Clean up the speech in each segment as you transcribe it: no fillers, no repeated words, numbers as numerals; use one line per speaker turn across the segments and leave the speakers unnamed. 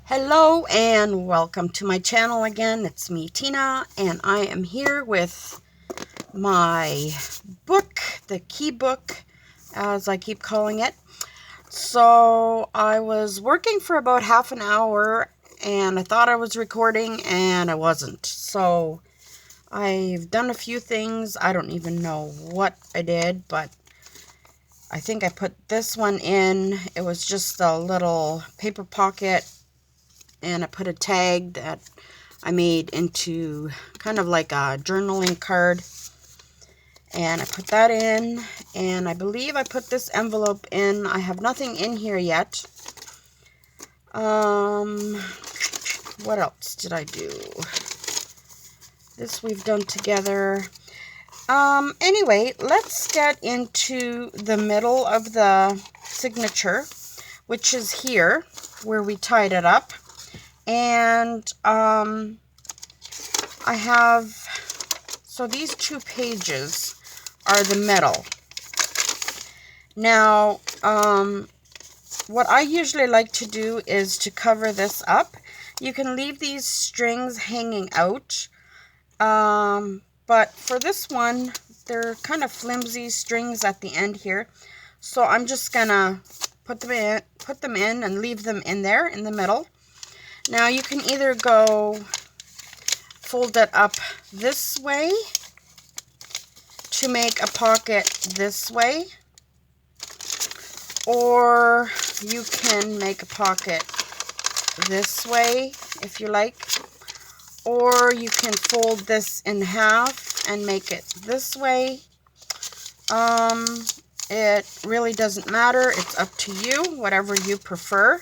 Hello and welcome to my channel again. It's me, Tina, and I am here with my book, the key book, as I keep calling it. So I was working for about half an hour and I thought I was recording and I wasn't. So I've done a few things. I don't even know what I did, but I think I put this one in. It was just a little paper pocket, and I put a tag that I made into kind of like a journaling card, and I put that in, and I believe I put this envelope in. I have nothing in here yet. What else did I do? This we've done together. Anyway, let's get into the middle of the signature, which is here where we tied it up. And I have, so these 2 pages are the middle. Now, what I usually like to do is to cover this up. You can leave these strings hanging out, but for this one, they're kind of flimsy strings at the end here. So I'm just gonna put them in and leave them in there in the middle. Now you can either go fold it up this way to make a pocket this way, or you can make a pocket this way if you like, or you can fold this in half and make it this way. It really doesn't matter. It's up to you, whatever you prefer.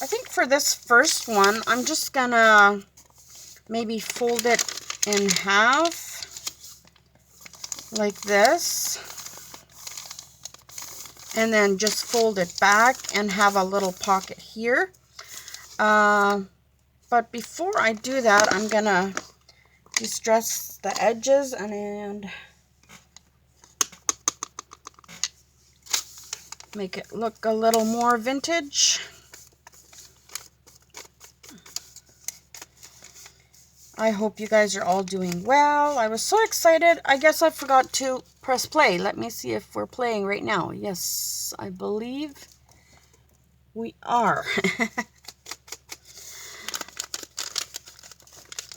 I think for this first one, I'm just gonna maybe fold it in half like this, and then just fold it back and have a little pocket here. But before I do that, I'm gonna distress the edges and make it look a little more vintage. I hope you guys are all doing well. I was so excited. I guess I forgot to press play. Let me see if we're playing right now. Yes, I believe we are.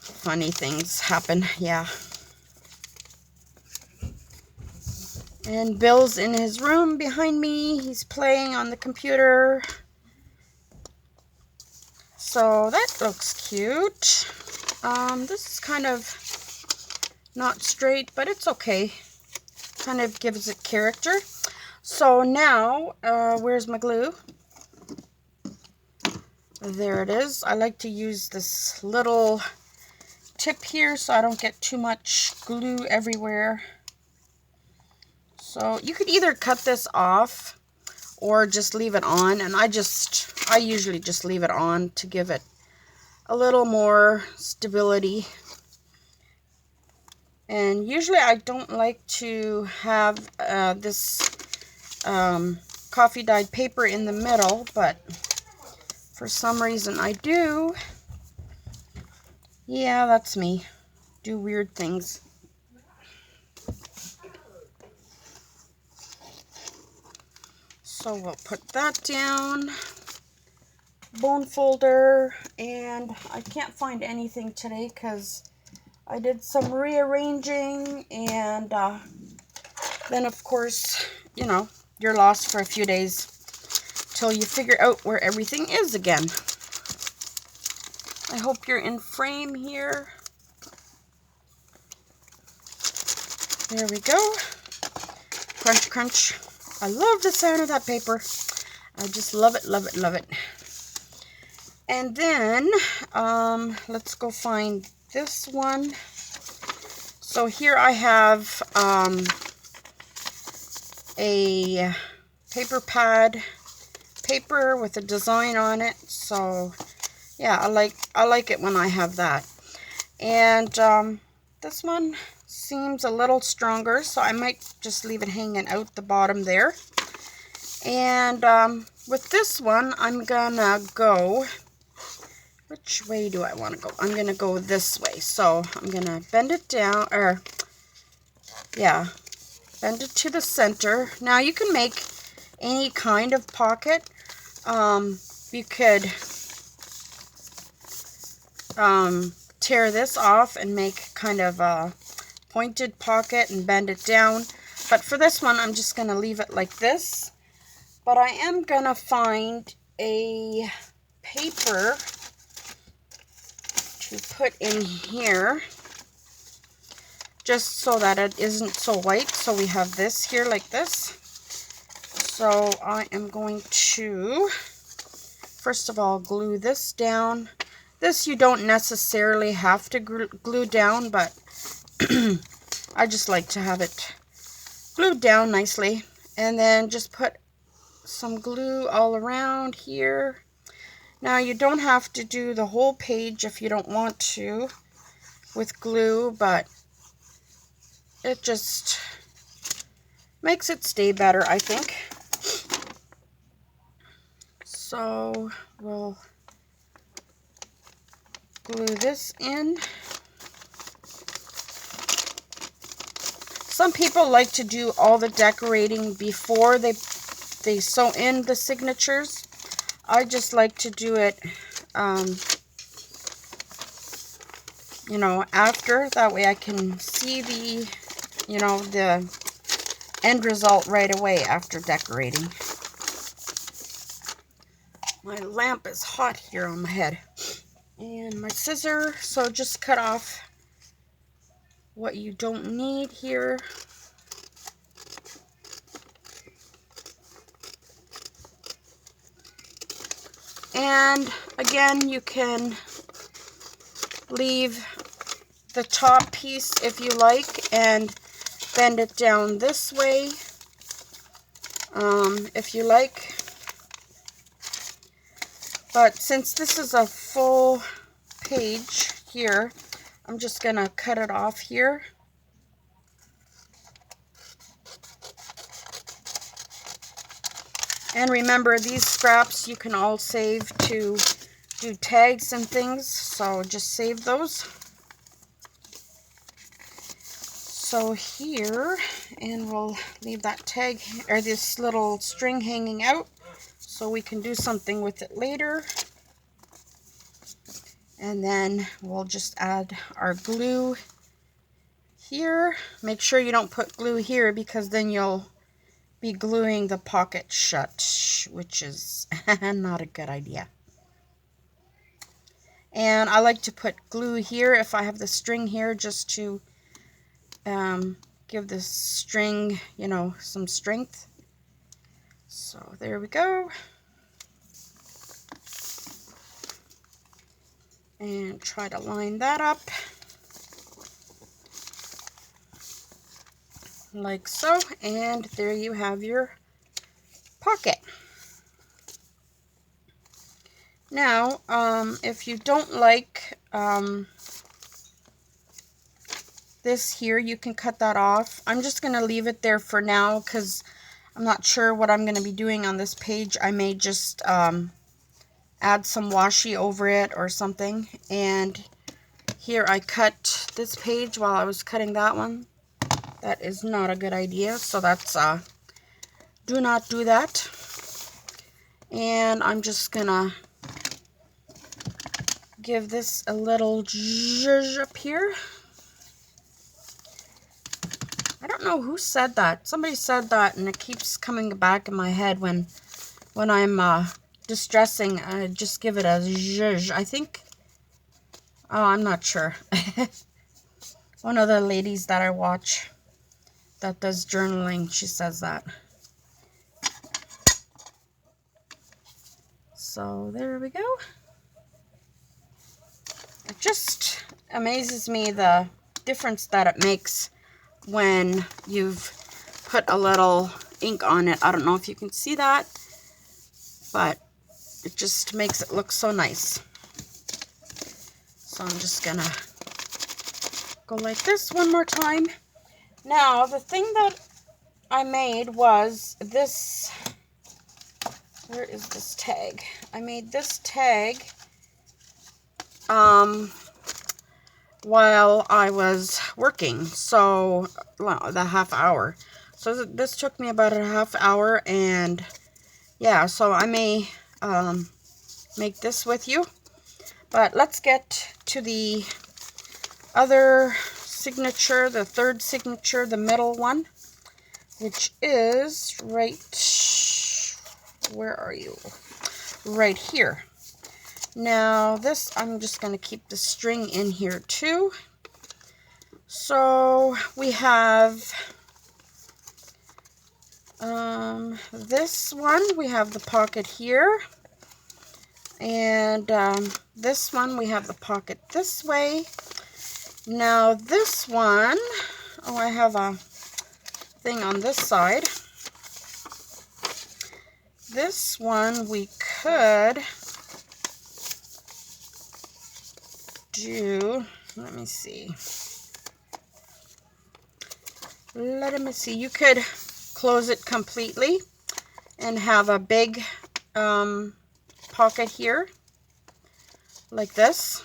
Funny things happen, yeah. And Bill's in his room behind me. He's playing on the computer. So that looks cute. This is kind of not straight, but it's okay. Kind of gives it character. So now, where's my glue? There it is. I like to use this little tip here so I don't get too much glue everywhere. So you could either cut this off or just leave it on, and I usually just leave it on to give it a little more stability. And usually I don't like to have this coffee dyed paper in the middle, but for some reason I do. Yeah, that's me. Do weird things. So we'll put that down. Bone folder, and I can't find anything today because I did some rearranging, and then of course, you know, you're lost for a few days till you figure out where everything is again. I hope you're in frame here. There we go. Crunch, crunch. I love the sound of that paper. I just love it, love it, love it. And then, let's go find this one. So here I have a paper pad paper with a design on it. So yeah, I like it when I have that. And this one seems a little stronger, so I might just leave it hanging out the bottom there. And with this one, I'm gonna go, which way do I want to go? I'm gonna go this way. So I'm gonna bend it down, or yeah, bend it to the center. Now you can make any kind of pocket. You could tear this off and make kind of a pointed pocket and bend it down. But for this one, I'm just going to leave it like this. But I am going to find a paper to put in here, just so that it isn't so white. So we have this here like this. So I am going to, first of all, glue this down. This you don't necessarily have to glue down, but I just like to have it glued down nicely. And then just put some glue all around here. Now you don't have to do the whole page if you don't want to with glue, but it just makes it stay better, I think. So we'll glue this in. Some people like to do all the decorating before they sew in the signatures. I just like to do it, you know, after. That way I can see the, you know, the end result right away after decorating. My lamp is hot here on my head. And my scissor, so just cut off what you don't need here. And again, you can leave the top piece if you like and bend it down this way if you like. But since this is a full page here, I'm just going to cut it off here. And remember, these scraps you can all save to do tags and things, so just save those. So here, and we'll leave that tag, or this little string hanging out, so we can do something with it later. And then we'll just add our glue here. Make sure you don't put glue here, because then you'll be gluing the pocket shut, which is not a good idea. And I like to put glue here if I have the string here, just to give this string, you know, some strength. So there we go. And try to line that up like so, and there you have your pocket. Now, if you don't like this here, you can cut that off. I'm just going to leave it there for now, because I'm not sure what I'm going to be doing on this page. I may just add some washi over it or something. And here I cut this page while I was cutting that one. That is not a good idea, so that's do not do that. And I'm just gonna give this a little zhuzh up here. I don't know who said that. Somebody said that, and it keeps coming back in my head when I'm distressing. I just give it a zhuzh. I think. Oh, I'm not sure. One of the ladies that I watch that does journaling, she says that. So there we go. It just amazes me the difference that it makes when you've put a little ink on it. I don't know if you can see that, but it just makes it look so nice. So I'm just gonna go like this one more time. Now, the thing that I made was this Where is this tag? I made this tag while I was working, so the half hour. So this took me about a half hour, and yeah, so I may make this with you. But let's get to the other signature, the third signature, the middle one, which is right, where are you? Right here. Now this, I'm just going to keep the string in here too. So we have this one, we have the pocket here, and this one we have the pocket this way. Now this one, oh, I have a thing on this side. This one we could do, let me see, you could close it completely and have a big pocket here like this,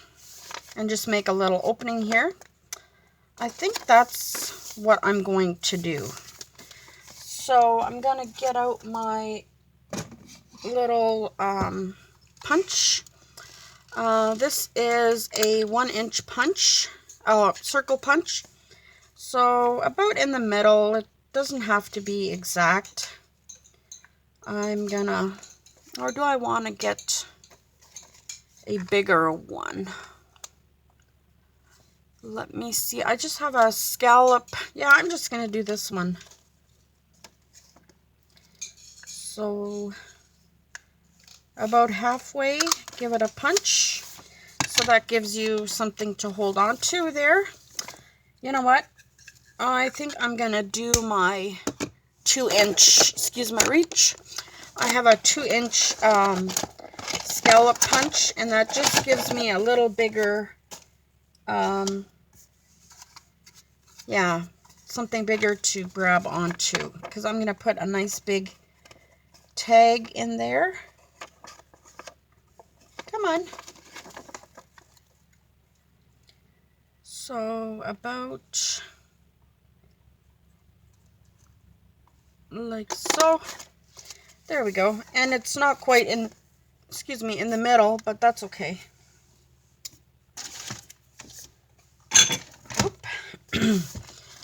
and just make a little opening here. I think that's what I'm going to do. So I'm gonna get out my little punch. This is a 1-inch punch, circle punch. So about in the middle, it doesn't have to be exact. I'm gonna, or do I want to get a bigger one? Let me see, I just have a scallop. Yeah, I'm just gonna do this one. So about halfway, give it a punch. So that gives you something to hold on to there. You know what? I think I'm gonna do my 2-inch, excuse my reach. I have a 2-inch scallop punch, and that just gives me a little bigger, yeah, something bigger to grab onto, because I'm gonna put a nice big tag in there. Come on. So about like so. There we go. And it's not quite in, excuse me, in the middle, but that's okay. Oop.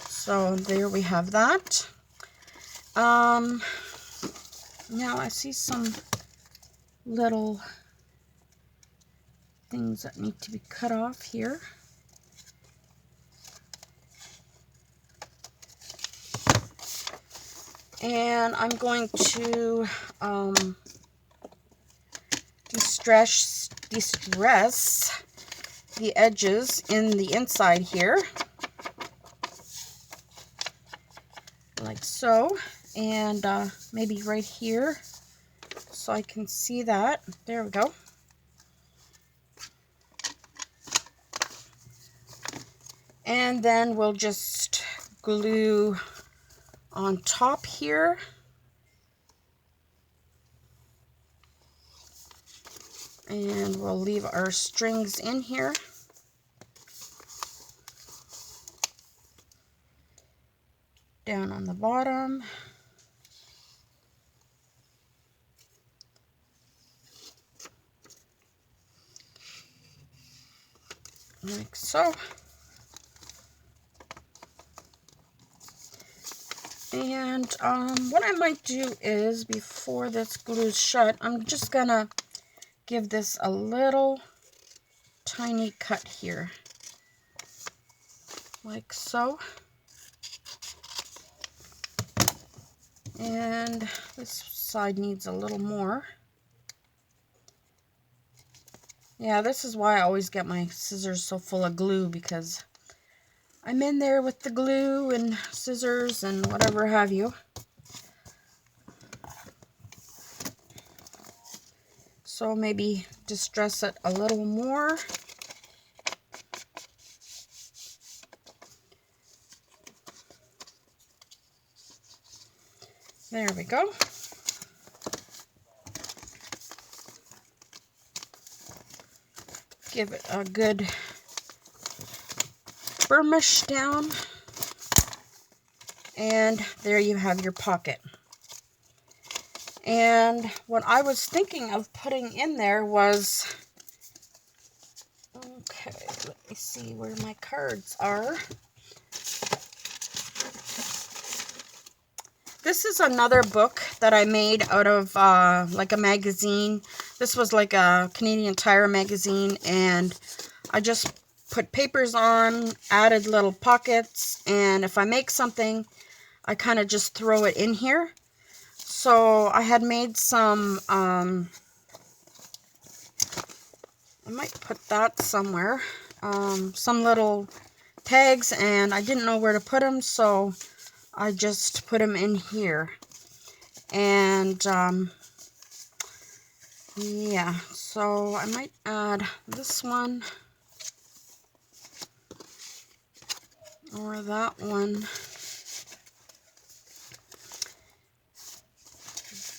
So there we have that. Now I see some little things that need to be cut off here. And I'm going to distress the edges in the inside here, like so, and maybe right here, so I can see that. There we go. And then we'll just glue on top here. And we'll leave our strings in here. Down on the bottom. Like so. And what I might do is, before this glues shut, I'm just gonna give this a little tiny cut here, like so. And this side needs a little more. Yeah, this is why I always get my scissors so full of glue, because I'm in there with the glue and scissors and whatever have you. So maybe distress it a little more. There we go. give it a good burnish down. And there you have your pocket. And what I was thinking of putting in there was, okay, let me see where my cards are. This is another book that I made out of like a magazine. This was like a Canadian Tire magazine, and I just put papers on, added little pockets, and if I make something, I kind of just throw it in here. So I had made some, I might put that somewhere, some little tags, and I didn't know where to put them, so I just put them in here. And, yeah, so I might add this one, or that one.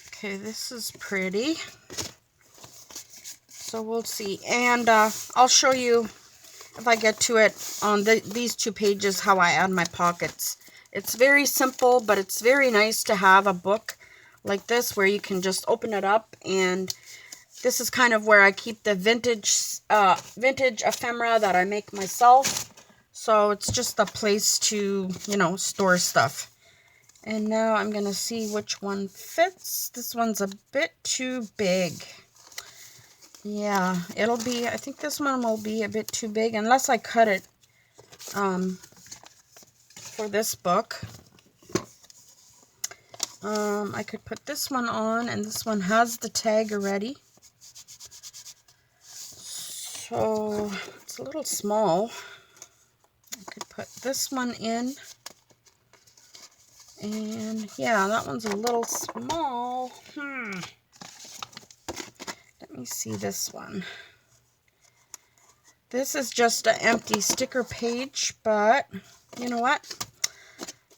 Okay, this is pretty. So we'll see. And I'll show you, if I get to it, on these 2 pages, how I add my pockets. It's very simple, but it's very nice to have a book like this where you can just open it up. And this is kind of where I keep the vintage ephemera that I make myself. So it's just a place to, you know, store stuff. And now I'm going to see which one fits. This one's a bit too big. Yeah, it'll be, I think this one will be a bit too big, unless I cut it for this book. I could put this one on, and this one has the tag already. So, it's a little small. I could put this one in. And yeah, that one's a little small. Let me see this one. This is just an empty sticker page, but you know what?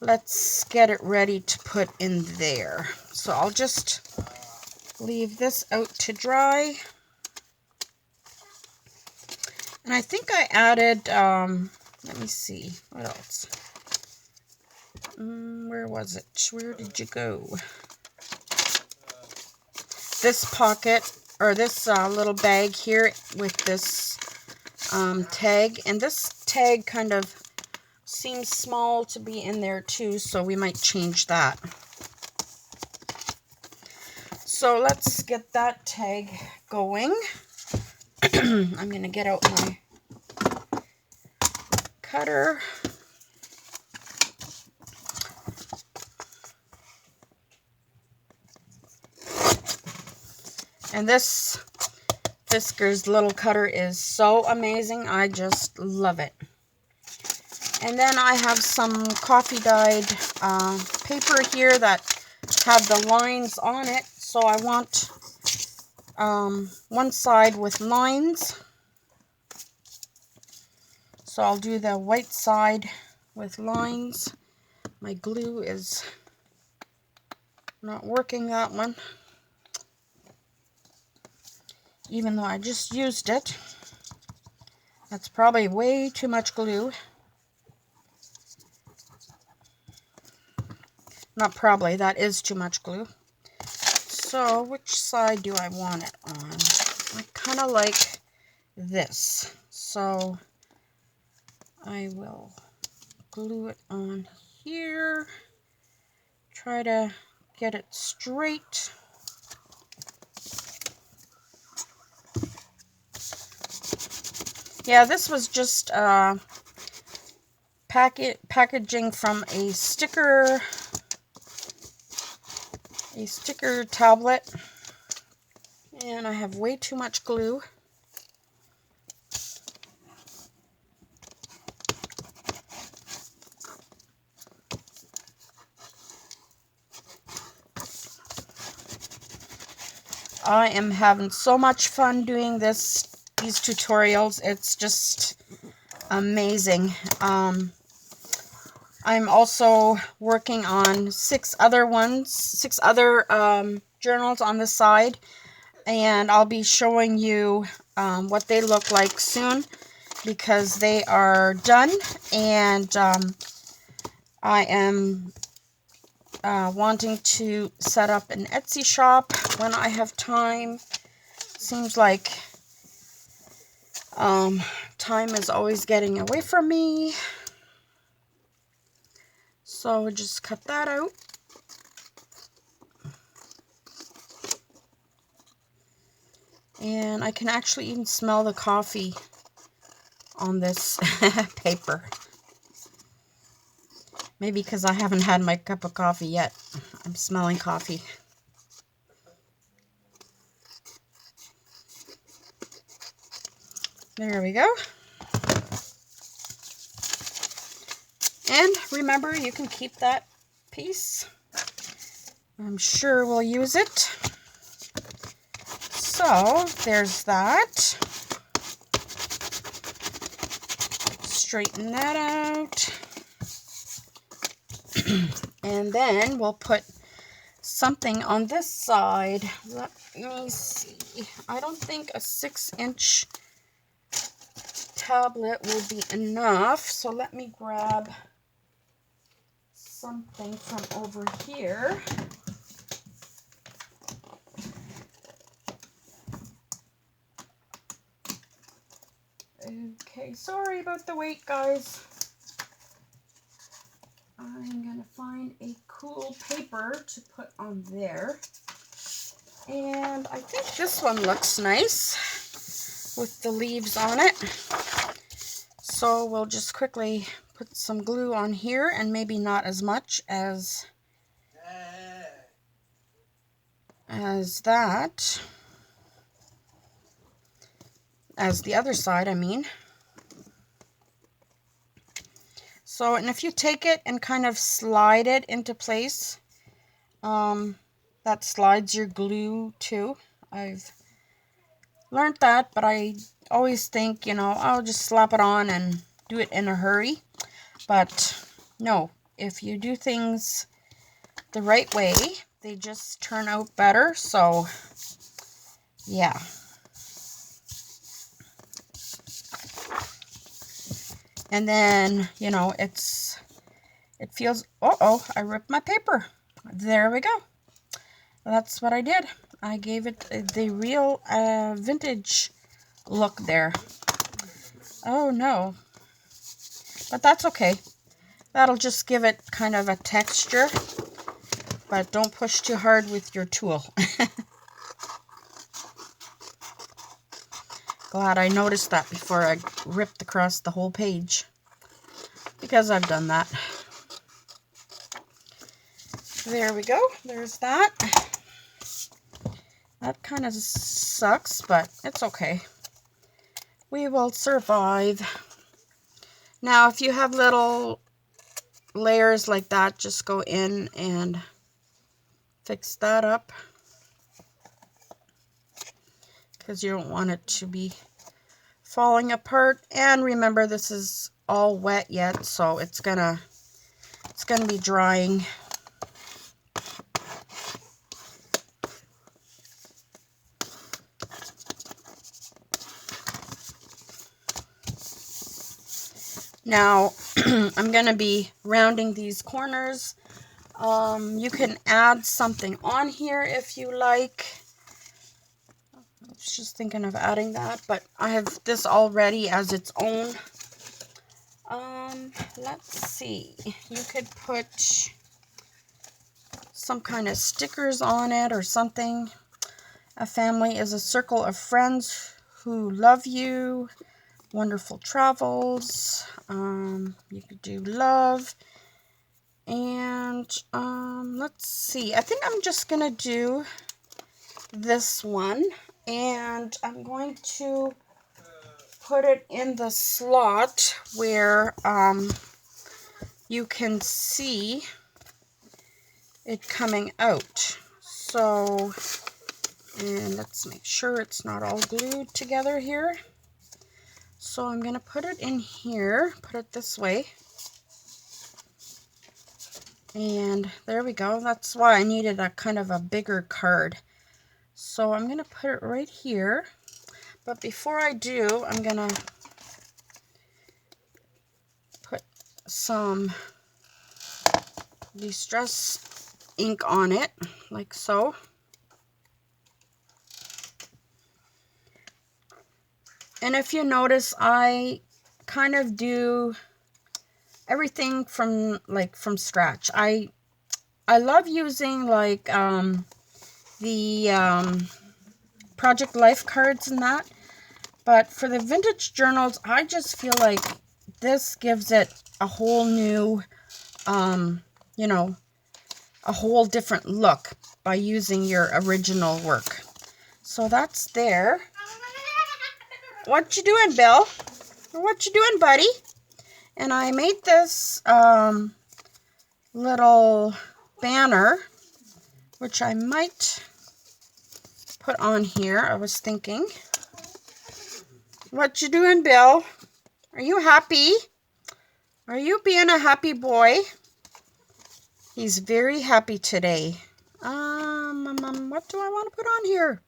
Let's get it ready to put in there. So I'll just leave this out to dry. And I think I added, let me see, what else? Where was it? Where did you go? This pocket, or this little bag here with this tag. And this tag kind of seems small to be in there too, so we might change that. So let's get that tag going. I'm going to get out my cutter. And this Fiskars little cutter is so amazing. I just love it. And then I have some coffee dyed paper here that have the lines on it. So I want one side with lines. So I'll do the white side with lines. My glue is not working, that one. Even though I just used it. That's probably way too much glue. Not probably, that is too much glue. So, which side do I want it on? I kind of like this. So, I will glue it on here. Try to get it straight. Yeah, this was just packaging from a sticker tablet, and I have way too much glue. I am having so much fun doing these tutorials. It's just amazing. I'm also working on 6 other journals on the side. And I'll be showing you what they look like soon, because they are done, and I am wanting to set up an Etsy shop when I have time. Seems like time is always getting away from me. So just cut that out. And I can actually even smell the coffee on this paper. Maybe because I haven't had my cup of coffee yet. I'm smelling coffee. There we go. And remember, you can keep that piece. I'm sure we'll use it. So, there's that. Straighten that out. And then we'll put something on this side. Let me see. I don't think a 6-inch tablet will be enough. So let me grab something from over here. Okay, sorry about the wait, guys. I'm gonna find a cool paper to put on there. And I think this one looks nice with the leaves on it. So we'll just quickly put some glue on here, and maybe not as much as that. As the other side, I mean. So, and if you take it and kind of slide it into place, that slides your glue too. I've learned that, but I always think, you know, I'll just slap it on and do it in a hurry. But no, if you do things the right way, they just turn out better. So, yeah. And then, you know, it feels, uh-oh, I ripped my paper. There we go. That's what I did. I gave it the real vintage look there. Oh, no. But that's okay. That'll just give it kind of a texture. But don't push too hard with your tool. Glad I noticed that before I ripped across the whole page, because I've done that. There we go. There's that. That kind of sucks, but it's okay. We will survive. Now, if you have little layers like that, just go in and fix that up, because you don't want it to be falling apart. And remember, this is all wet yet, so it's gonna be drying. Now, I'm gonna be rounding these corners. You can add something on here if you like. I was just thinking of adding that, but I have this already as its own. Let's see. You could put some kind of stickers on it or something. A family is a circle of friends who love you. Wonderful travels. You could do love. And let's see. I think I'm just going to do this one. And I'm going to put it in the slot where you can see it coming out. So, and let's make sure it's not all glued together here. So I'm going to put it in here, put it this way. And there we go. That's why I needed a kind of a bigger card. So I'm going to put it right here. But before I do, I'm going to put some Distress ink on it, like so. And if you notice, I kind of do everything from scratch. I love using like the Project Life cards and that, but for the vintage journals, I just feel like this gives it a whole new, you know, a whole different look by using your original work. So that's there. What you doing, Bill? What you doing, buddy? And I made this little banner, which I might put on here. I was thinking. What you doing, Bill? Are you happy? Are you being a happy boy? He's very happy today. What do I want to put on here?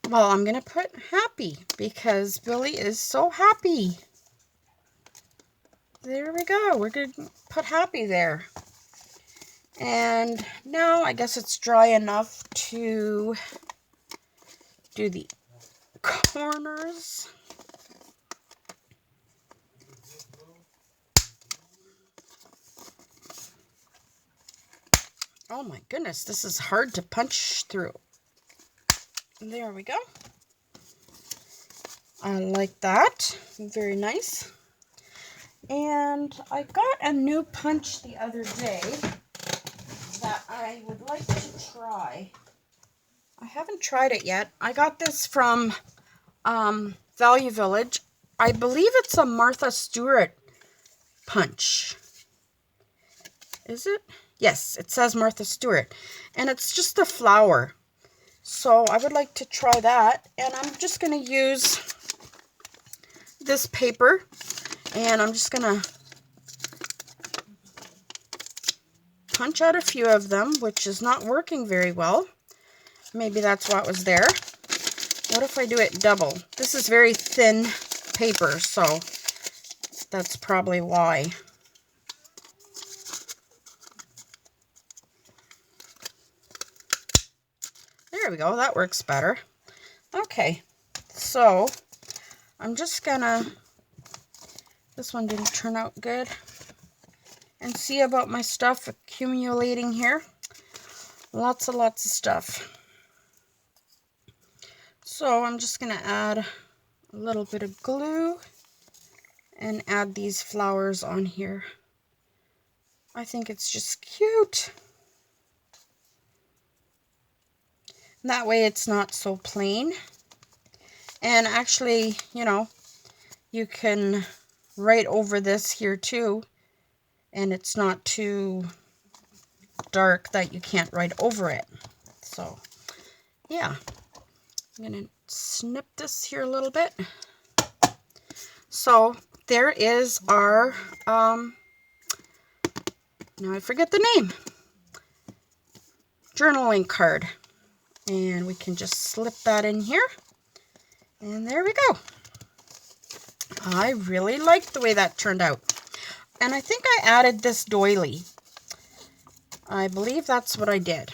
Well, I'm going to put happy because Billy is so happy. There we go. We're going to put happy there. And now I guess it's dry enough to do the corners. Oh my goodness, this is hard to punch through. There we go. I like that. Very nice. And I got a new punch the other day that I would like to try. I haven't tried it yet. I got this from Value Village. I believe it's a Martha Stewart punch. Is it? Yes, it says Martha Stewart. And it's just a flower. So I would like to try that. And I'm just going to use this paper. And I'm just going to punch out a few of them, which is not working very well. Maybe that's what was there. What if I do it double? This is very thin paper, so that's probably why. There we go. That works better. Okay, so I'm just gonna, this one didn't turn out good, and see about my stuff accumulating here. Lots of stuff. So I'm just gonna add a little bit of glue and add these flowers on here. I think it's just cute. That way it's not so plain. And actually, you know, you can write over this here too. And it's not too dark that you can't write over it. So, yeah. I'm going to snip this here a little bit. So, there is our, now I forget the name, journaling card. And we can just slip that in here. And there we go. I really like the way that turned out. And I think I added this doily. I believe that's what I did.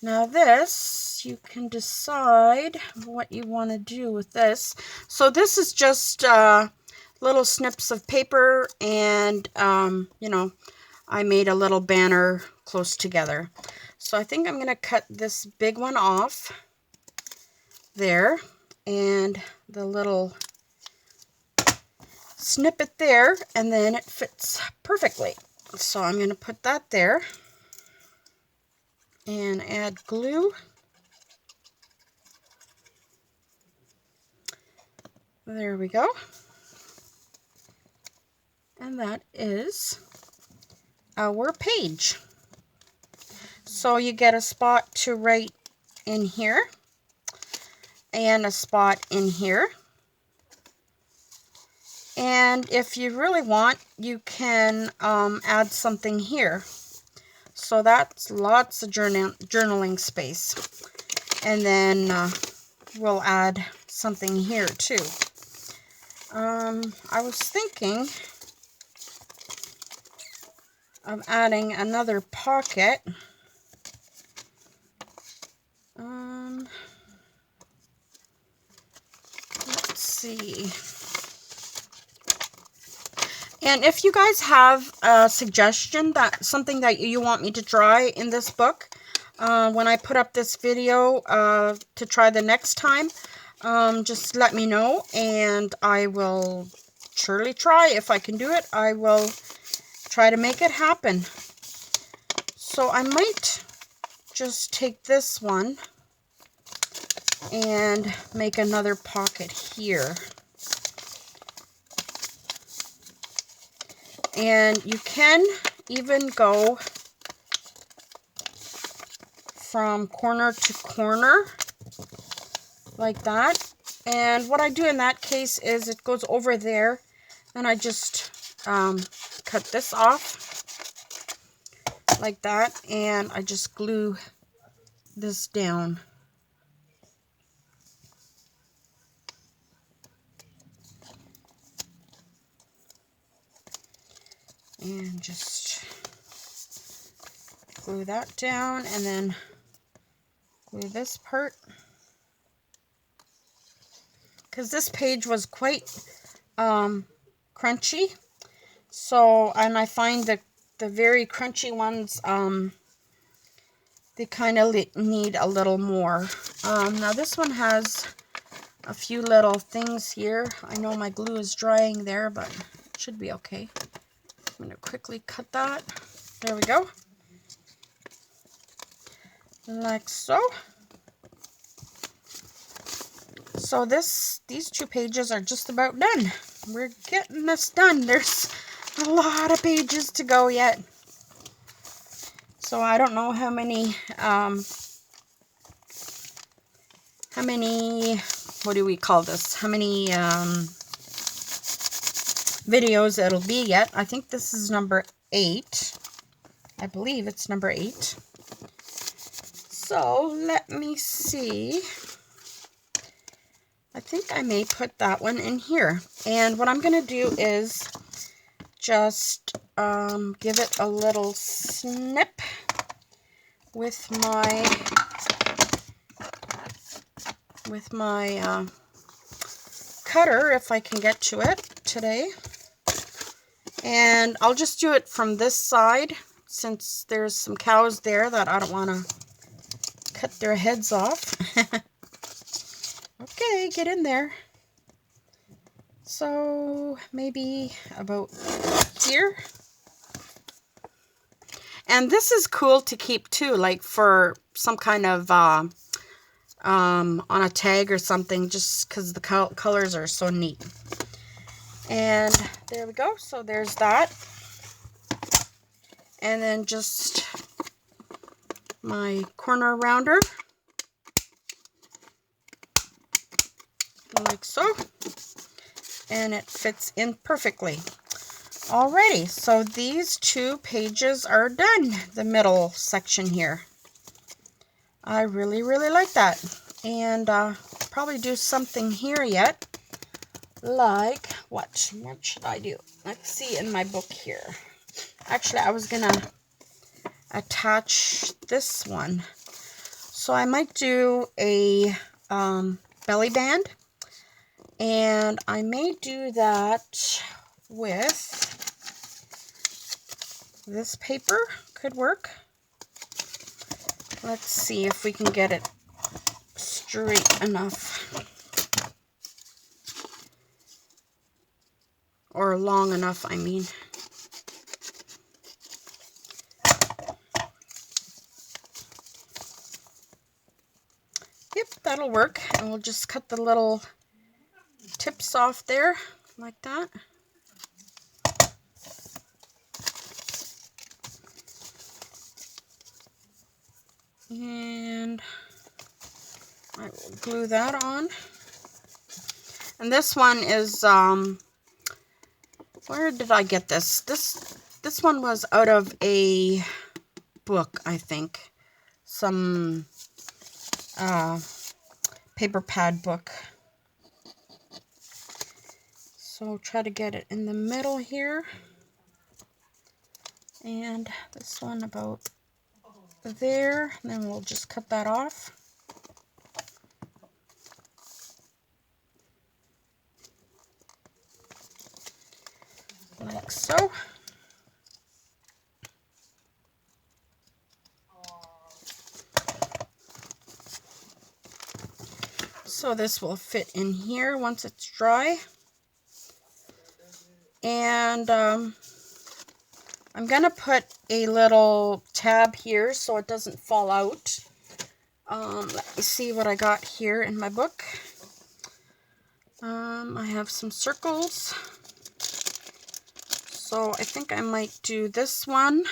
Now this, you can decide what you want to do with this. So this is just little snips of paper and, you know, I made a little banner close together. So I think I'm going to cut this big one off there and the little snippet there, and then it fits perfectly. So I'm going to put that there and add glue. There we go. And that is our page. So you get a spot to write in here and a spot in here. And if you really want, you can add something here. So that's lots of journaling space. And then we'll add something here too. I was thinking of adding another pocket. Let's see. And if you guys have a suggestion, that something that you want me to try in this book, when I put up this video to try the next time, just let me know, and I will surely try. If I can do it, I will try to make it happen. So I might just take this one and make another pocket here. And you can even go from corner to corner like that. And what I do in that case is it goes over there, and I just cut this off like that, and I just glue this down. And just glue that down, and then glue this part. Because this page was quite crunchy. So, and I find that the very crunchy ones, they kind of need a little more. Now this one has a few little things here. I know my glue is drying there, but it should be okay. I'm going to quickly cut that. There we go. Like so. So these 2 pages are just about done. We're getting this done. There's a lot of pages to go yet. So I don't know how many, what do we call this? How many videos it'll be yet. I think this is number 8. I believe it's number 8. So let me see. I think I may put that one in here. And what I'm going to do is just give it a little snip with my cutter, if I can get to it today. And I'll just do it from this side, since there's some cows there that I don't want to cut their heads off. Okay, get in there. So maybe about here. And this is cool to keep too, like for some kind of on a tag or something, just because the colors are so neat. And there we go. So there's that. And then just my corner rounder, like so. And it fits in perfectly. Alrighty, so these 2 pages are done, the middle section here. I really, really like that. And probably do something here yet. Like, what should I do? Let's see in my book here. Actually, I was going to attach this one. So I might do a belly band. And I may do that with this paper. Could work. Let's see if we can get it straight enough. Or long enough, I mean. Yep, that'll work. And we'll just cut the little tips off there, like that. And I will glue that on. And this one is, where did I get this? This one was out of a book, I think. Some paper pad book. So try to get it in the middle here. And this one about there. And then we'll just cut that off. Like so. So this will fit in here once it's dry. And I'm going to put a little tab here so it doesn't fall out. Let me see what I got here in my book. I have some circles. So I think I might do this one.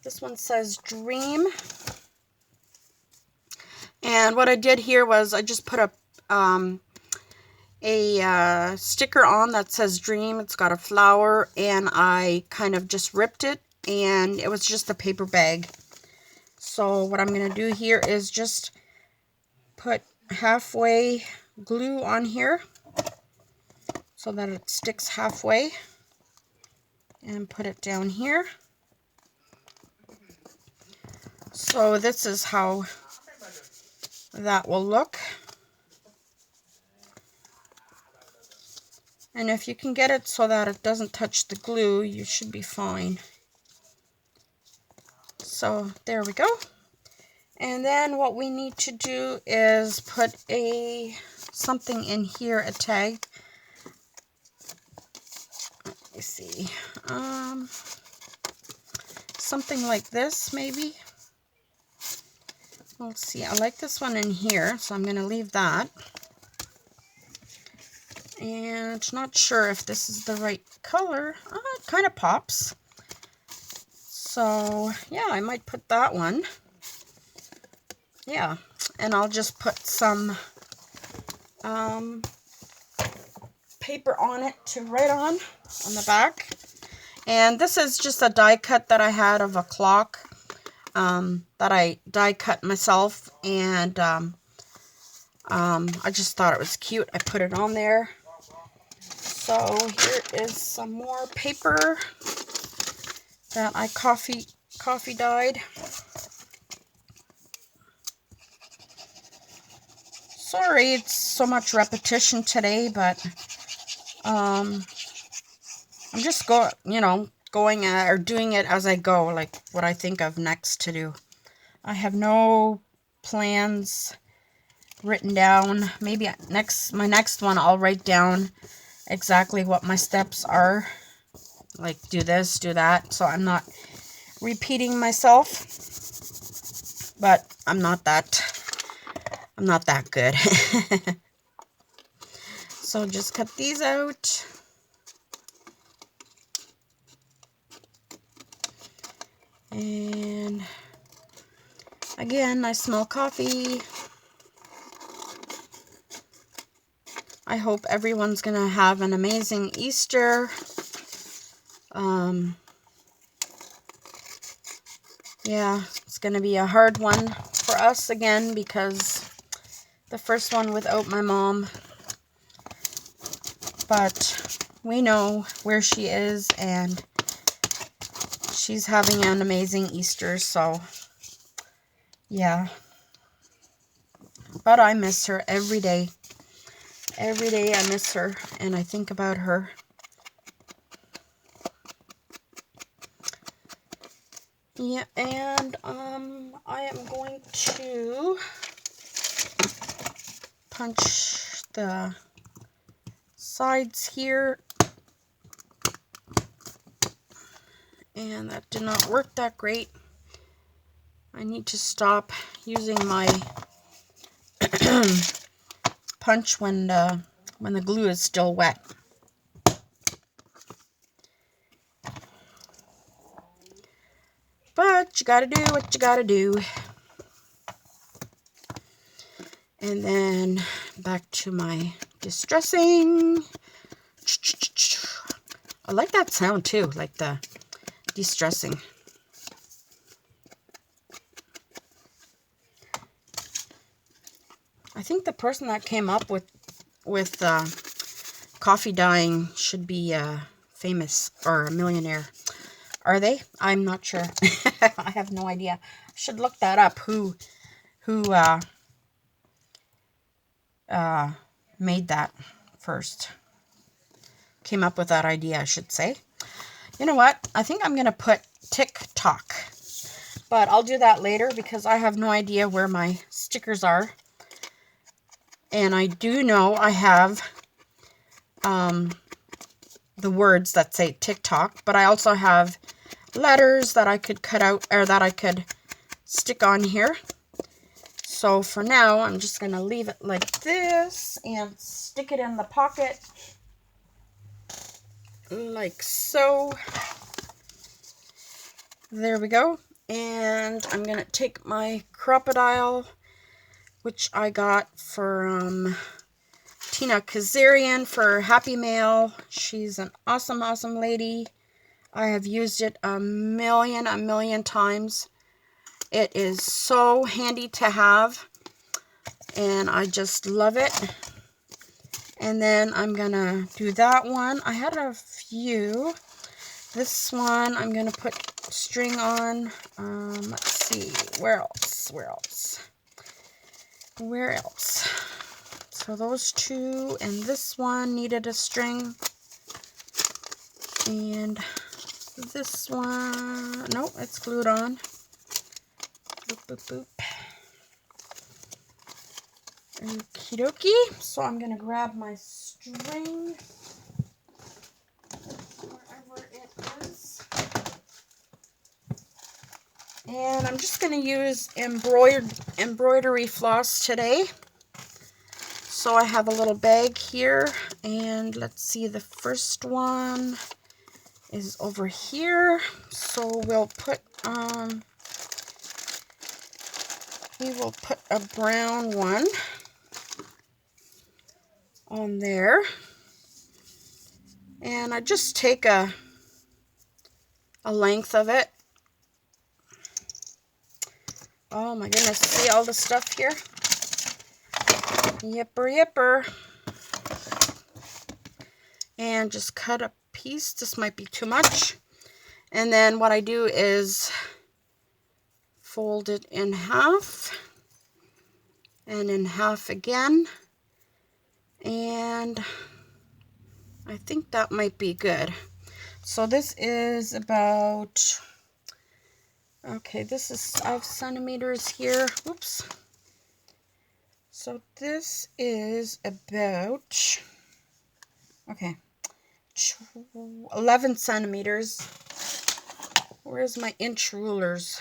This one says Dream. And what I did here was I just put a sticker on that says Dream. It's got a flower, and I kind of just ripped it, and it was just a paper bag. So what I'm going to do here is just put halfway glue on here so that it sticks halfway, and put it down here. So this is how that will look. And if you can get it so that it doesn't touch the glue, you should be fine. So there we go. And then what we need to do is put something in here, a tag. Let me see. Something like this maybe. Let's see. I like this one in here, so I'm going to leave that. And not sure if this is the right color. It kind of pops. So yeah, I might put that one. Yeah, and I'll just put some paper on it to write on the back. And this is just a die cut that I had of a clock that I die cut myself, and I just thought it was cute. I put it on there. So here is some more paper that I coffee dyed. Sorry, it's so much repetition today, but I'm just doing it as I go, like what I think of next to do. I have no plans written down. Maybe my next one I'll write down exactly what my steps are. Like do this, do that, so I'm not repeating myself. But I'm not that good. So just cut these out. And again, I smell coffee. I hope everyone's gonna have an amazing Easter. Yeah, it's gonna be a hard one for us again because the first one without my mom. But we know where she is, and she's having an amazing Easter, so yeah. But I miss her every day. Every day I miss her, and I think about her. Yeah, and I am going to punch the sides here. And that did not work that great. I need to stop using my punch when the glue is still wet. But you gotta do what you gotta do. And then back to my distressing. I like that sound too, like the distressing. I think the person that came up with coffee dyeing should be famous or a millionaire. Are they? I'm not sure. I have no idea. I should look that up. Who made that first? Came up with that idea, I should say. You know what? I think I'm going to put TikTok. But I'll do that later because I have no idea where my stickers are. And I do know I have the words that say TikTok, but I also have letters that I could cut out, or that I could stick on here. So for now, I'm just going to leave it like this and stick it in the pocket like so. There we go. And I'm going to take my crocodile, which I got from Tina Kazarian for Happy Mail. She's an awesome, awesome lady. I have used it a million times. It is so handy to have, and I just love it. And then I'm going to do that one. I had a few. This one I'm going to put string on. Let's see. Where else? So those two, and this one needed a string. And this one, nope, it's glued on. Boop, boop, boop. Okie dokie. So I'm going to grab my string, wherever it is. And I'm just going to use embroidery floss today. So I have a little bag here, and let's see, the first one is over here. So we will put a brown one on there. And I just take a length of it. Oh my goodness, see all the stuff here? Yipper. And just cut a piece. This might be too much. And then what I do is fold it in half. And in half again. And I think that might be good. So this is about, okay, this is 5 centimeters here. Whoops. So this is about, okay, 11 centimeters. Where's my inch rulers?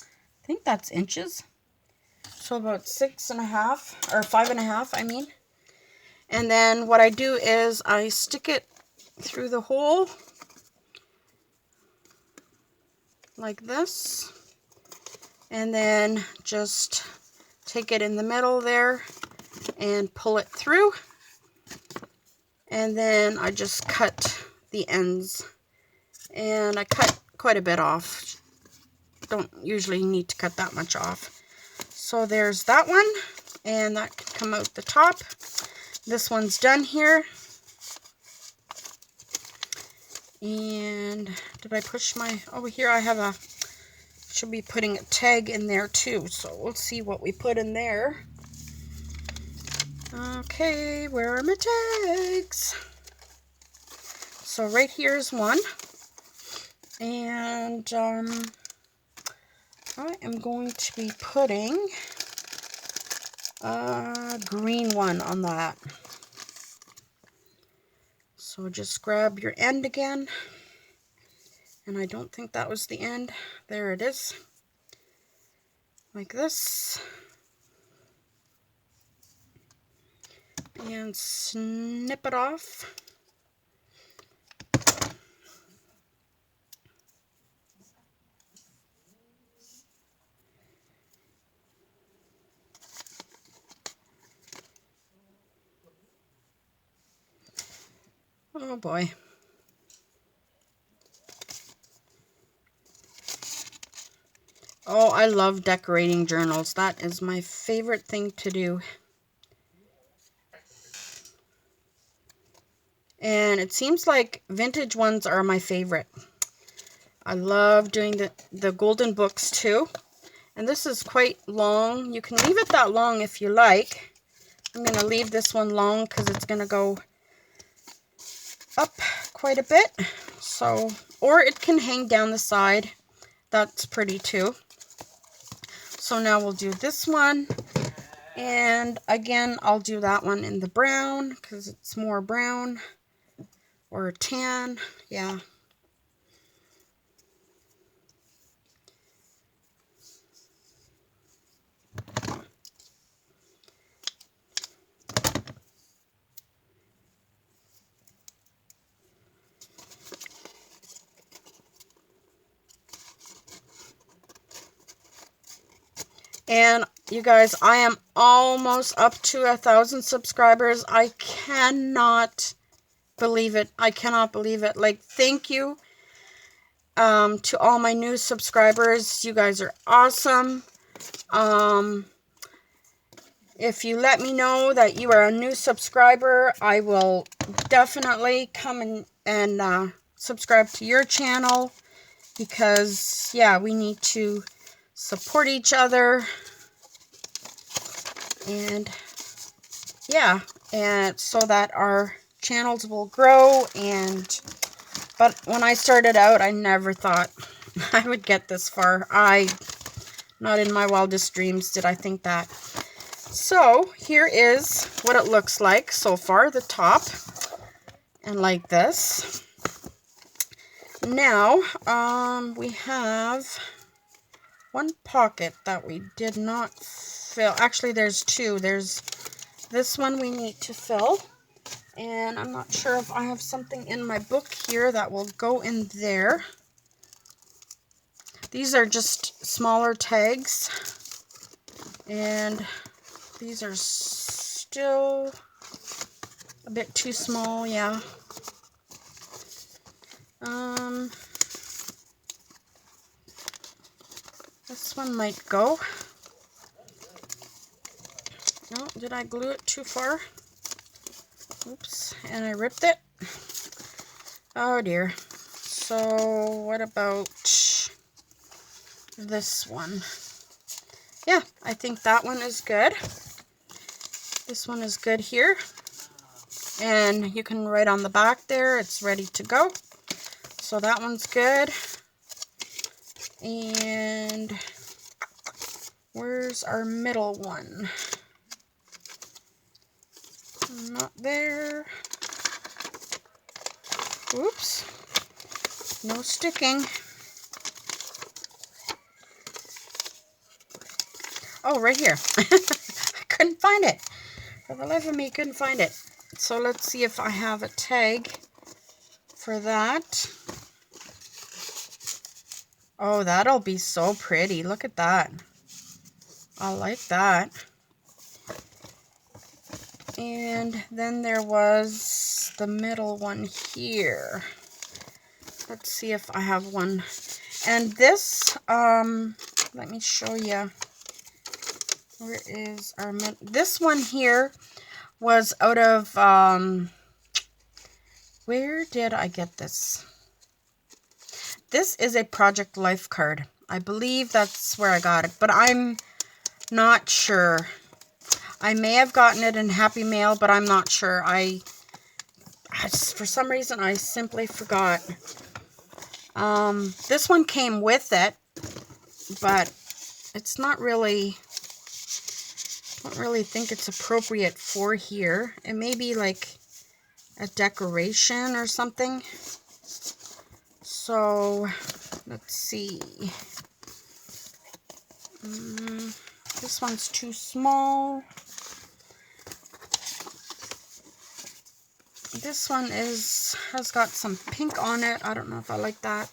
I think that's inches. So about 6.5 or 5.5, I mean. And then what I do is I stick it through the hole like this, and then just take it in the middle there and pull it through, and then I just cut the ends, and I cut quite a bit off. Don't usually need to cut that much off. So there's that one, and that can come out the top. This one's done here. And did I push my, over here I have a, should be putting a tag in there too. So we'll see what we put in there. Okay, where are my tags? So right here is one. And I am going to be putting a green one on that. So just grab your end again. And I don't think that was the end. There it is. Like this. And snip it off. Oh boy. Oh, I love decorating journals. That is my favorite thing to do. And it seems like vintage ones are my favorite. I love doing the golden books too. And this is quite long. You can leave it that long if you like. I'm going to leave this one long because it's going to go up quite a bit. So, or it can hang down the side. That's pretty too. So now we'll do this one. And again, I'll do that one in the brown because it's more brown or tan. Yeah. And you guys, I am almost up to 1,000 subscribers. I cannot believe it. I cannot believe it. Like, thank you to all my new subscribers. You guys are awesome. If you let me know that you are a new subscriber, I will definitely come and subscribe to your channel. Because, yeah, we need to support each other. And yeah, and so that our channels will grow. But when I started out, I never thought I would get this far. Not in my wildest dreams did I think that. So here is what it looks like so far, the top, and like this. Now we have one pocket that we did not fill. Actually, there's two. There's this one we need to fill, and I'm not sure if I have something in my book here that will go in there. These are just smaller tags, and these are still a bit too small, yeah. This one might go. No, did I glue it too far? Oops, and I ripped it. Oh dear. So what about this one? Yeah, I think that one is good. This one is good here. And you can write on the back there, it's ready to go. So that one's good. And where's our middle one? Not there. Oops. No sticking. Oh, right here. I couldn't find it. For the life of me, couldn't find it. So let's see if I have a tag for that. Oh, that'll be so pretty. Look at that. I like that. And then there was the middle one here. Let's see if I have one. And this, let me show you. Where is our, this one here was out of, where did I get this? This is a Project Life card. I believe that's where I got it, but I'm not sure. I may have gotten it in Happy Mail, but I'm not sure. I just, for some reason, I simply forgot. This one came with it, but it's not really, I don't really think it's appropriate for here. It may be like a decoration or something. So, let's see. This one's too small. This one has got some pink on it. I don't know if I like that.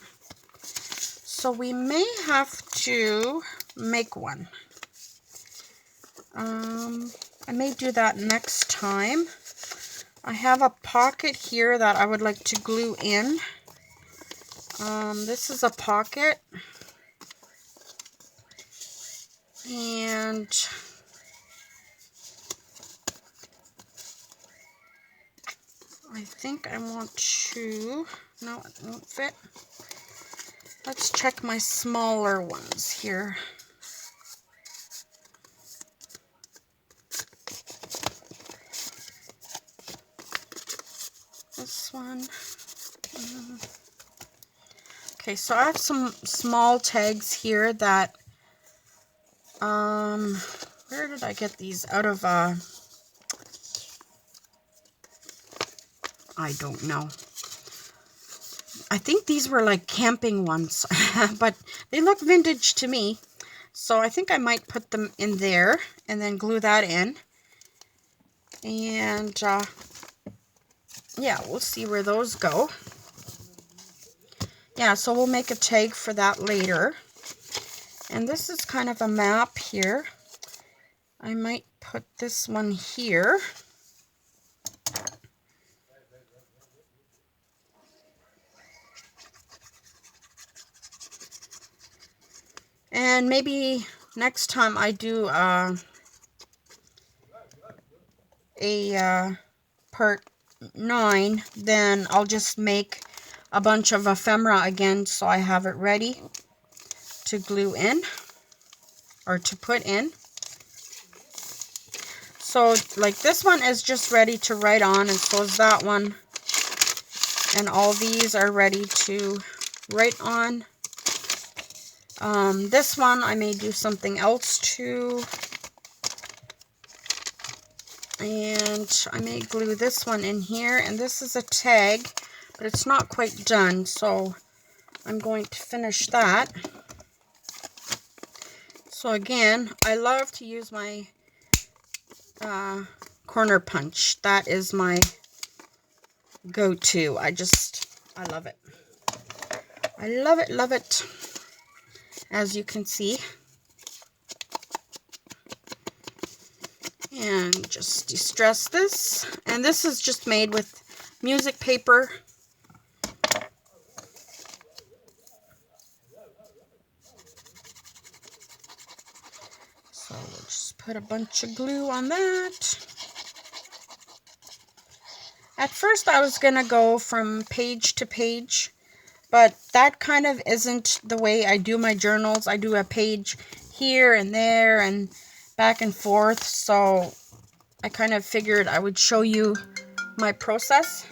So we may have to make one. I may do that next time. I have a pocket here that I would like to glue in. This is a pocket. And I think I want to, no, it won't fit. Let's check my smaller ones here. This one. Okay, so I have some small tags here that, where did I get these? Out of, I don't know. I think these were like camping ones, but they look vintage to me. So I think I might put them in there and then glue that in. And, yeah, we'll see where those go. Yeah, so we'll make a tag for that later. And this is kind of a map here. I might put this one here. And maybe next time I do a part 9, then I'll just make a bunch of ephemera again so I have it ready to glue in or to put in. So like this one is just ready to write on, and so is that one. And all these are ready to write on. This one I may do something else to. And I may glue this one in here. And this is a tag, but it's not quite done. So I'm going to finish that. So again, I love to use my corner punch. That is my go-to. I love it. I love it. As you can see. And just distress this. And this is just made with music paper. So we'll just put a bunch of glue on that. At first I was going to go from page to page, but that kind of isn't the way I do my journals. I do a page here and there and back and forth, so I kind of figured I would show you my process.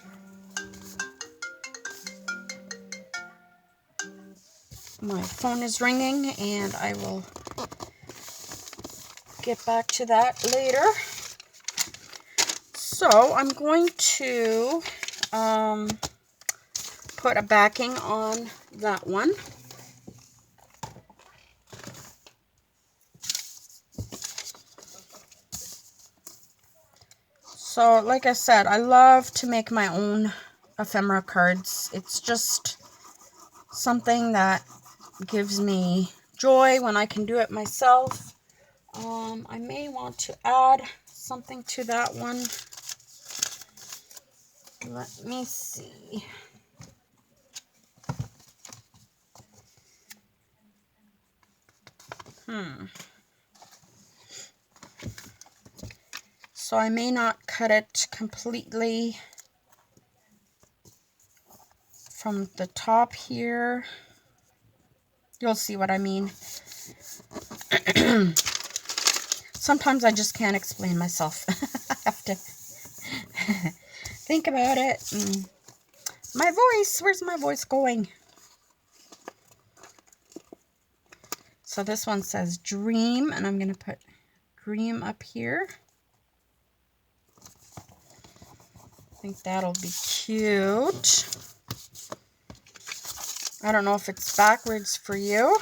My phone is ringing and I will get back to that later. So I'm going to put a backing on that one. So like I said, I love to make my own ephemera cards. It's just something that gives me joy when I can do it myself. I may want to add something to that one. Let me see. So I may not cut it completely from the top here. You'll see what I mean. Sometimes I just can't explain myself. I have to think about it. My voice, where's my voice going? So this one says dream, and I'm going to put dream up here. I think that'll be cute. I don't know if it's backwards for you.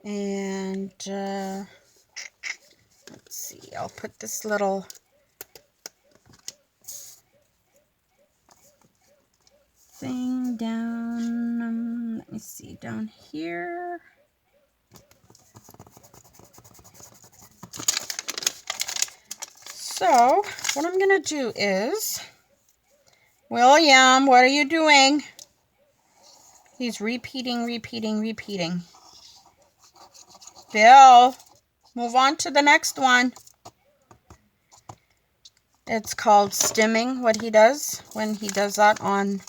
And let's see, I'll put this little thing down, let me see, down here. So what I'm going to do is, William, what are you doing? He's repeating. Bill, move on to the next one. It's called stimming, what he does when he does that on,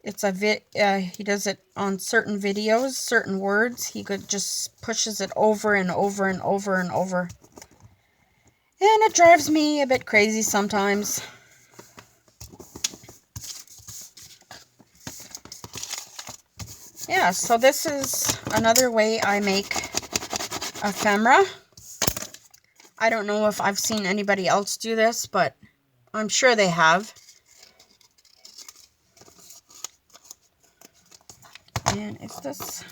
it's a he does it on certain videos, certain words. He just pushes it over and over and over and over. And it drives me a bit crazy sometimes. Yeah, so this is another way I make ephemera. I don't know if I've seen anybody else do this, but I'm sure they have. And is this...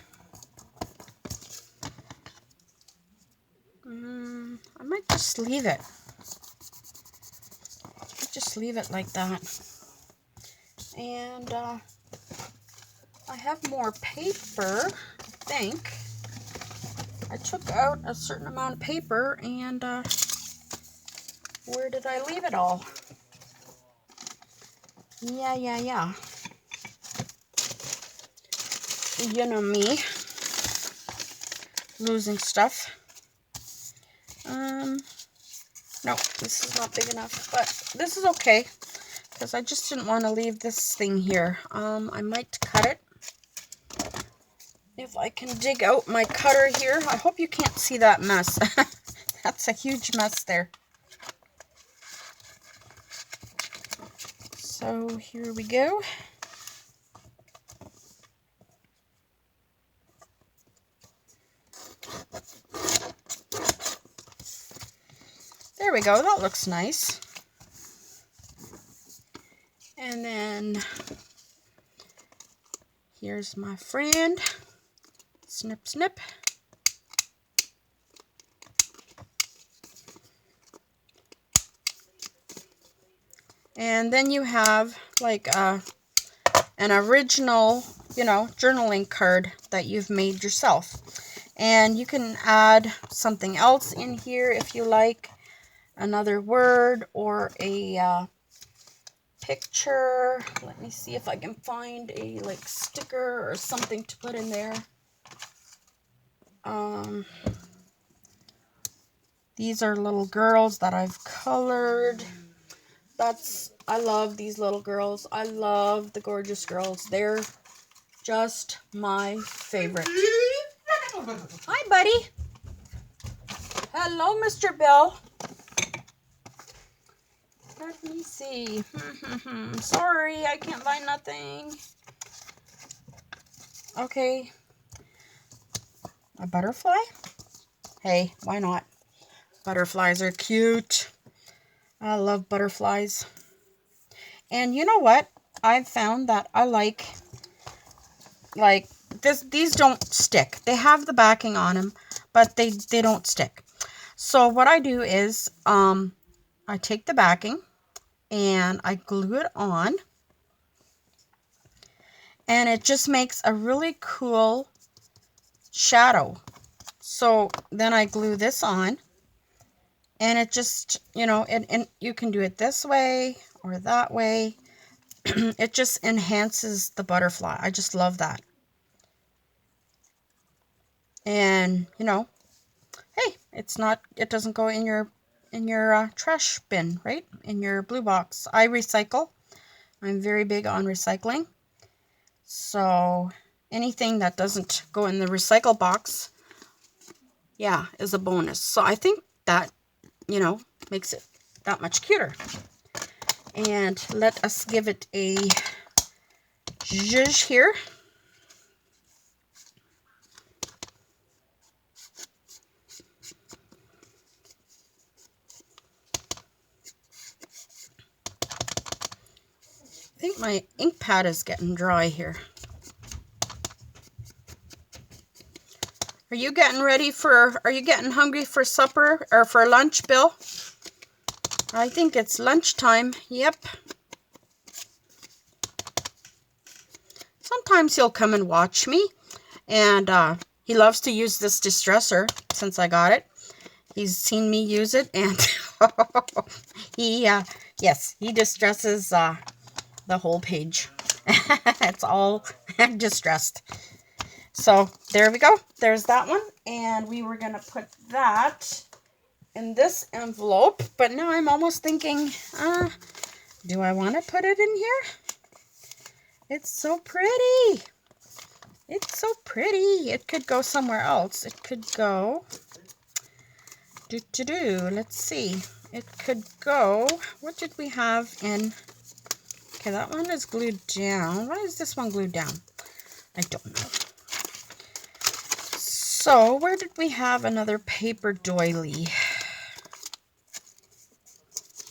I might just leave it. Just leave it like that. And I have more paper, I think. I took out a certain amount of paper, and where did I leave it all? Yeah. You know me, losing stuff. No, this is not big enough, but this is okay, because I just didn't want to leave this thing here. I might cut it. If I can dig out my cutter here. I hope you can't see that mess. That's a huge mess there. So here we go. There we go. That looks nice. And then here's my friend. Snip, snip. And then you have like an original, journaling card that you've made yourself. And you can add something else in here if you like, another word or a picture. Let me see if I can find a sticker or something to put in there. These are little girls that I've colored. I love these little girls. I love the gorgeous girls. They're just my favorite. Hi, buddy. Hello, Mr. Bill. Let me see. Sorry, I can't find nothing. Okay. A butterfly? Hey, why not? Butterflies are cute. I love butterflies. And you know what? I've found that I like this. These don't stick. They have the backing on them, but they don't stick. So what I do is I take the backing and I glue it on, and it just makes a really cool shadow. So then I glue this on, and it just, and you can do it this way or that way. It just enhances the butterfly. I just love that. And, hey, it doesn't go in your trash bin, right? In your blue box. I recycle. I'm very big on recycling. So anything that doesn't go in the recycle box, yeah, is a bonus. So I think that, makes it that much cuter. And let us give it a zhuzh here. I think my ink pad is getting dry here. Are you getting hungry for supper or for lunch, Bill? I think it's lunchtime. Yep. Sometimes he'll come and watch me, and he loves to use this distresser since I got it. He's seen me use it, and he distresses the whole page. It's all distressed. So there we go. There's that one. And we were going to put that in this envelope. But now I'm almost thinking, do I want to put it in here? It's so pretty. It's so pretty. It could go somewhere else. It could go... Let's see. It could go... What did we have in... Okay, that one is glued down. Why is this one glued down? I don't know. So, where did we have another paper doily?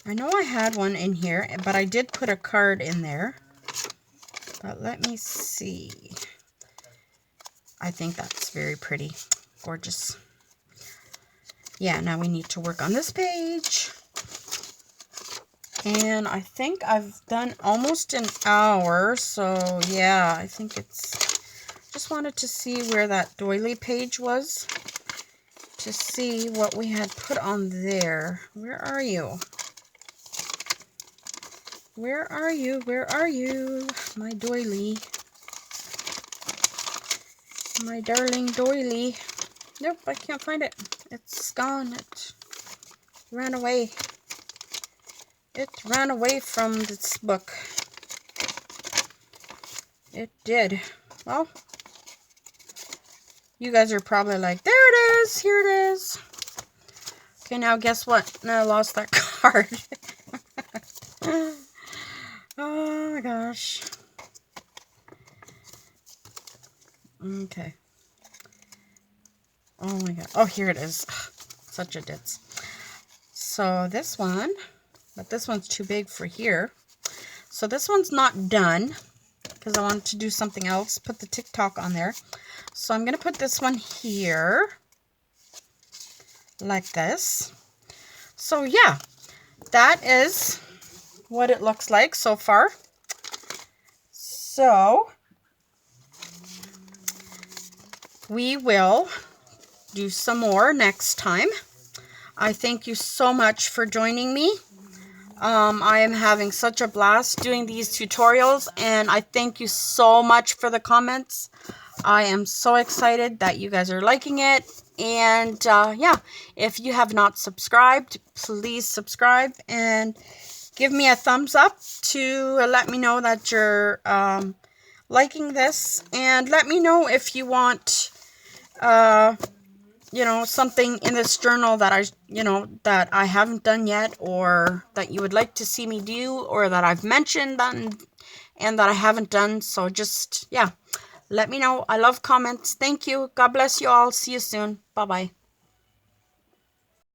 I know I had one in here, but I did put a card in there. But let me see. I think that's very pretty. Gorgeous. Yeah, now we need to work on this page. And I think I've done almost an hour, so yeah, I think it's... Just wanted to see where that doily page was, to see what we had put on there. Where are you? Where are you? Where are you? My doily. My darling doily. Nope, I can't find it. It's gone. It ran away. It ran away from this book. It did. Well, you guys are probably like, there it is. Here it is. Okay, now guess what? Now I lost that card. Oh my gosh. Okay. Oh my god. Oh, here it is. Such a ditz. So this one, but this one's too big for here. So this one's not done because I wanted to do something else. Put the TikTok on there. So I'm going to put this one here like this. So yeah, that is what it looks like so far. So we will do some more next time. I thank you so much for joining me. I am having such a blast doing these tutorials, and I thank you so much for the comments. I am so excited that you guys are liking it. And yeah, if you have not subscribed, please subscribe and give me a thumbs up to let me know that you're liking this. And let me know if you want you know, something in this journal that that I haven't done yet, or that you would like to see me do, or that I've mentioned and that I haven't done. So just, yeah, let me know. I love comments. Thank you. God bless you all. See you soon. Bye-bye.